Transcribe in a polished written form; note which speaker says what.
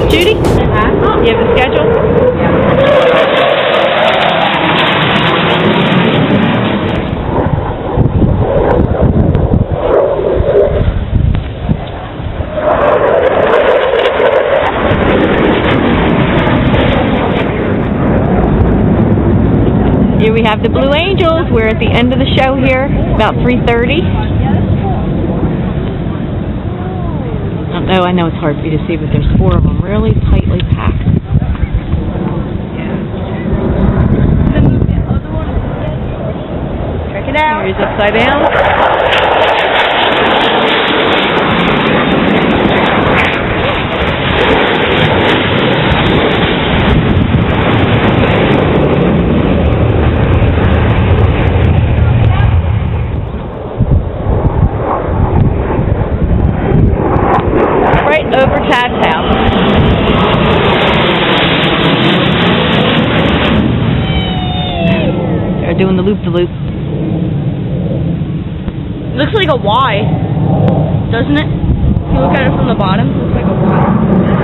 Speaker 1: Judy? You have a schedule? Here we have the Blue Angels. We're at the end of the show here, about 3:30. I know it's hard for you to see, but there's 4 of them, really tightly packed. Check it out. Here's upside down. Over Tad's house. They're doing the loop-de-loop.
Speaker 2: Looks like a Y, doesn't it? If you look at it from the bottom, it looks like a Y.